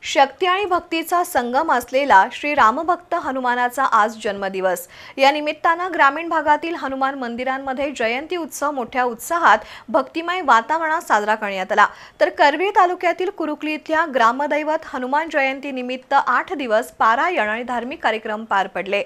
शक्ती आणि भक्तीचा संगम असलेला श्री रामभक्त हनुमानाचा आज जन्मदिवस। या निमित्तानं ग्रामीण भागातील हनुमान मंदिरांमध्ये जयंती उत्सव मोठ्या उत्साहात भक्तिमय वातावरणात साजरा करण्यात आला। तर करवीर तालुक्यातील कुरुकली इथल्या ग्रामदैवत हनुमान जयंती निमित्त 8 दिवस पारायण आणि धार्मिक कार्यक्रम पार पडले।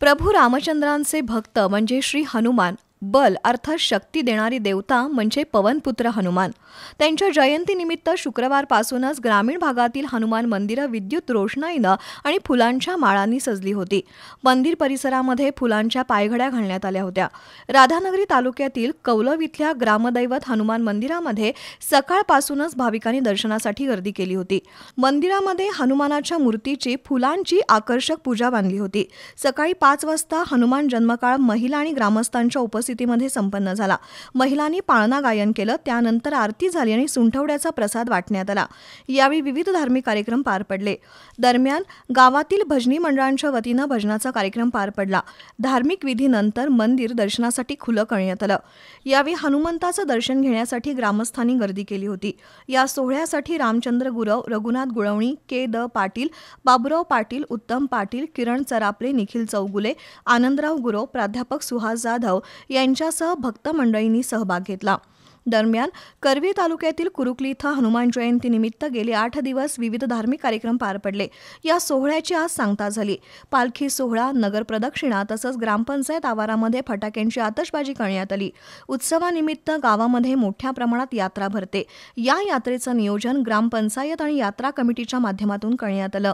प्रभू रामचंद्रांचे भक्त म्हणजे श्री हनुमान, बल अर्थात शक्ती देणारी देवता म्हणजे पवनपुत्र हनुमान। त्यांच्या जयंतीनिमित्त शुक्रवारपासूनच ग्रामीण भागातील हनुमान मंदिरं विद्युत रोषणाईनं आणि फुलांच्या माळांनी सजली होती। मंदिर परिसरामध्ये फुलांच्या पायघड्या घालण्यात आल्या होत्या। राधानगरी तालुक्यातील कौलव इथल्या ग्रामदैवत हनुमान मंदिरामध्ये सकाळपासूनच भाविकांनी दर्शनासाठी गर्दी केली होती। मंदिरामध्ये हनुमानाच्या मूर्तीची फुलांची आकर्षक पूजा बांधली होती। सकाळी 5 वाजता हनुमान जन्मकाळ महिला आणि ग्रामस्थांच्या उपस्थितीमध्ये संपन्न झाला। महिलांनी पाळणा गायन केलं, त्यानंतर आरती झाली आणि सुंठवड्याचा प्रसाद वाटण्यात आला। यावेळी विविध धार्मिक कार्यक्रम पार पडले। दरम्यान गावातील भजनी मंडळांच्या वतीनं भजनाचा कार्यक्रम पार पडला। धार्मिक विधीनंतर मंदिर दर्शनासाठी खुलं करण्यात आलं। यावेळी हनुमंताचं दर्शन घेण्यासाठी ग्रामस्थांनी गर्दी केली होती। या सोहळ्यासाठी रामचंद्र गुरव, रघुनाथ गुळवणी, के.द. पाटील, बाबुराव पाटील, उत्तम पाटील, किरण चरापले, निखिल चौगुले, आनंदराव गुरव, प्राध्यापक सुहास जाधव यांच्यासह भक्त मंडळींनी सहभाग घेतला। दरम्यान करवीर तालुक्यातील कुरुकली इथं हनुमान जयंतीनिमित्त गेले 8 दिवस विविध धार्मिक कार्यक्रम पार पडले। या सोहळ्याची आज सांगता झाली। पालखी सोहळा, नगर प्रदक्षिणा तसंच ग्रामपंचायत आवारामध्ये फटाक्यांची आतषबाजी करण्यात आली। उत्सवानिमित्त गावामध्ये मोठ्या प्रमाणात यात्रा भरते। या यात्रेचं नियोजन ग्रामपंचायत आणि यात्रा कमिटीच्या माध्यमातून करण्यात आलं।